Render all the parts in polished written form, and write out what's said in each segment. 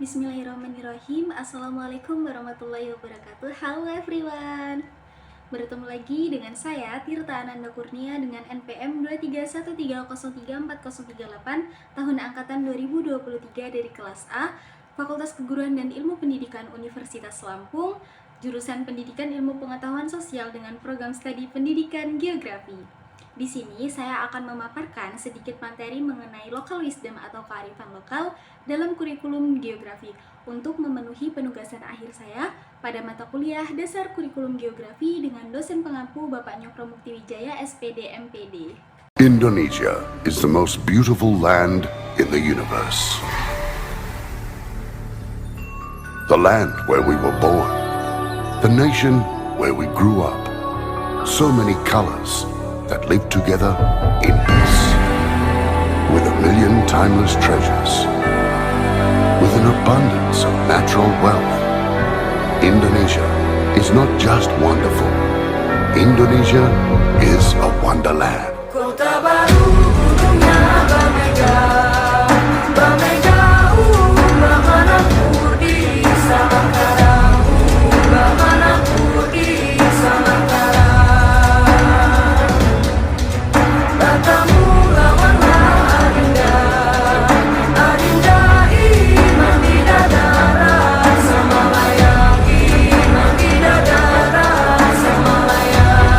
Bismillahirrahmanirrahim. Assalamualaikum warahmatullahi wabarakatuh. Halo everyone. Bertemu lagi dengan saya Tirta Ananda Kurnia dengan NPM 231303408 tahun angkatan 2023 dari kelas A, Fakultas Keguruan dan Ilmu Pendidikan Universitas Lampung, jurusan Pendidikan Ilmu Pengetahuan Sosial dengan program studi Pendidikan Geografi. Di sini saya akan memaparkan sedikit materi mengenai local wisdom atau kearifan lokal dalam kurikulum geografi untuk memenuhi penugasan akhir saya pada mata kuliah dasar kurikulum geografi dengan dosen pengampu Bapak Nyokro Mukti Wijaya SPD MPD. Indonesia is the most beautiful land in the universe. The land where we were born, the nation where we grew up. So many colors that live together in peace, with a million timeless treasures, with an abundance of natural wealth. Indonesia is not just wonderful. Indonesia is a wonderland. Kota baru gunungnya bermegah, bermegah, bermanapun di Samangkaram, bermanapun di Samangkaram. Bertemu lawanlah Adinda, Adinda iman bidadara, Semalayang iman bidadara, Semalayang.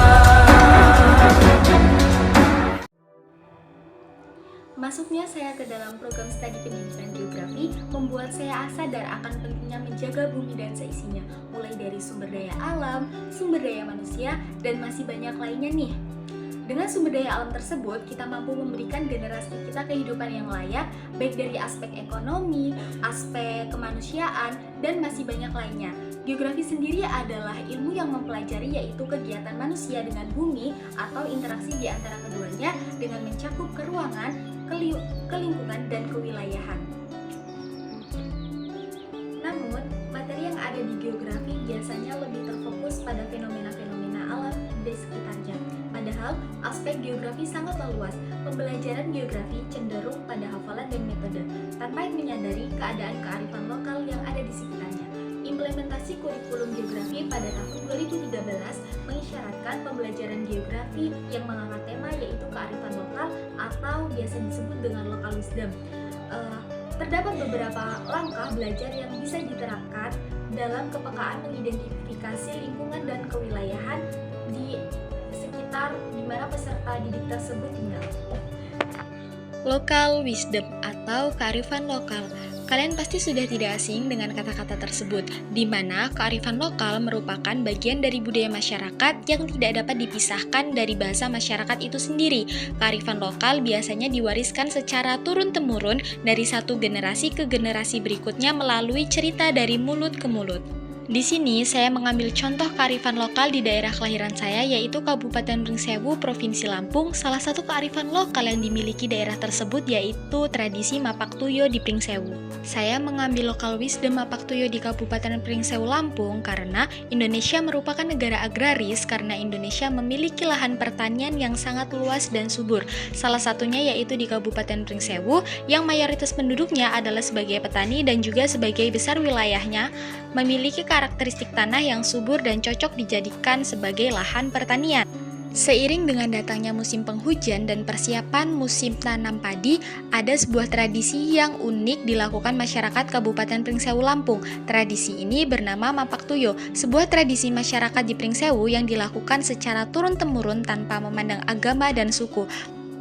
Masuknya saya ke dalam program studi pendidikan geografi membuat saya sadar akan pentingnya menjaga bumi dan seisinya, mulai dari sumber daya alam, sumber daya manusia, dan masih banyak lainnya nih. Dengan sumber daya alam tersebut, kita mampu memberikan generasi kita kehidupan yang layak, baik dari aspek ekonomi, aspek kemanusiaan, dan masih banyak lainnya. Geografi sendiri adalah ilmu yang mempelajari yaitu kegiatan manusia dengan bumi atau interaksi di antara keduanya dengan mencakup keruangan, kelingkungan, dan kewilayahan. Namun, materi yang ada di geografi biasanya lebih terfokus pada fenomena-fenomena alam di sekitarnya. Padahal, aspek geografi sangatlah luas. Pembelajaran geografi cenderung pada hafalan dan metode, tanpa menyadari keadaan kearifan lokal yang ada di sekitarnya. Implementasi kurikulum geografi pada tahun 2013 mengisyaratkan pembelajaran geografi yang mengangkat tema yaitu kearifan lokal atau biasa disebut dengan local wisdom. Terdapat beberapa langkah belajar yang bisa diterapkan dalam kepekaan mengidentifikasi lingkungan dan kewilayahan di sekitar di mana peserta didik tersebut tinggal. Local wisdom atau kearifan lokal. Kalian pasti sudah tidak asing dengan kata-kata tersebut, di mana kearifan lokal merupakan bagian dari budaya masyarakat yang tidak dapat dipisahkan dari bahasa masyarakat itu sendiri. Kearifan lokal biasanya diwariskan secara turun-temurun dari satu generasi ke generasi berikutnya melalui cerita dari mulut ke mulut. Di sini saya mengambil contoh kearifan lokal di daerah kelahiran saya yaitu Kabupaten Pringsewu, Provinsi Lampung. Salah satu kearifan lokal yang dimiliki daerah tersebut yaitu tradisi Mapak Tuyo di Pringsewu. Saya mengambil local wisdom Mapak Tuyo di Kabupaten Pringsewu, Lampung karena Indonesia merupakan negara agraris karena Indonesia memiliki lahan pertanian yang sangat luas dan subur. Salah satunya yaitu di Kabupaten Pringsewu yang mayoritas penduduknya adalah sebagai petani dan juga sebagai besar wilayahnya memiliki karakteristik tanah yang subur dan cocok dijadikan sebagai lahan pertanian. Seiring dengan datangnya musim penghujan dan persiapan musim tanam padi, ada sebuah tradisi yang unik dilakukan masyarakat Kabupaten Pringsewu, Lampung. Tradisi ini bernama Mapak Tuyo, sebuah tradisi masyarakat di Pringsewu yang dilakukan secara turun-temurun tanpa memandang agama dan suku.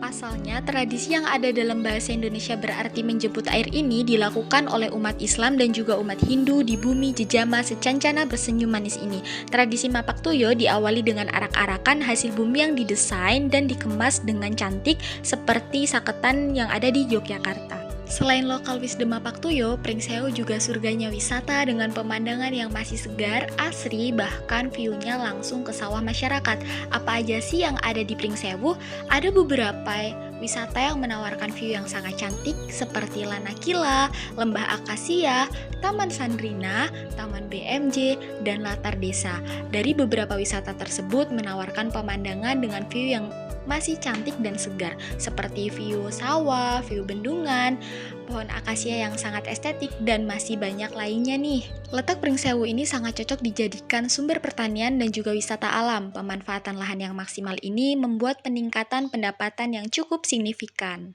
Pasalnya, tradisi yang ada dalam bahasa Indonesia berarti menjemput air ini dilakukan oleh umat Islam dan juga umat Hindu di bumi jejama secancana bersenyum manis ini. Tradisi Mapak Tuyo diawali dengan arak-arakan hasil bumi yang didesain dan dikemas dengan cantik seperti saketan yang ada di Yogyakarta. Selain lokal wisdom Mapak Tuyo, Pringsewu juga surganya wisata dengan pemandangan yang masih segar, asri, bahkan view-nya langsung ke sawah masyarakat. Apa aja sih yang ada di Pringsewu? Ada beberapa wisata yang menawarkan view yang sangat cantik seperti Lanakila, Lembah Akasia, Taman Sandrina, Taman BMJ, dan latar desa. Dari beberapa wisata tersebut menawarkan pemandangan dengan view yang masih cantik dan segar, seperti view sawah, view bendungan, pohon akasia yang sangat estetik, dan masih banyak lainnya nih. Letak Pringsewu ini sangat cocok dijadikan sumber pertanian dan juga wisata alam. Pemanfaatan lahan yang maksimal ini membuat peningkatan pendapatan yang cukup signifikan.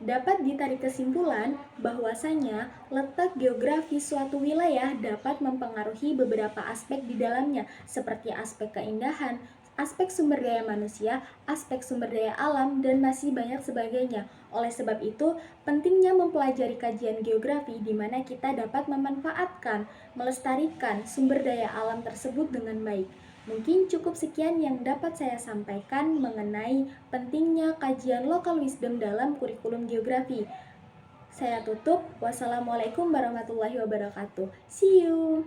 Dapat ditarik kesimpulan bahwasanya letak geografis suatu wilayah dapat mempengaruhi beberapa aspek di dalamnya, seperti aspek keindahan, aspek sumber daya manusia, aspek sumber daya alam, dan masih banyak sebagainya. Oleh sebab itu, pentingnya mempelajari kajian geografi di mana kita dapat memanfaatkan, melestarikan sumber daya alam tersebut dengan baik. Mungkin cukup sekian yang dapat saya sampaikan mengenai pentingnya kajian local wisdom dalam kurikulum geografi. Saya tutup. Wassalamualaikum warahmatullahi wabarakatuh. See you.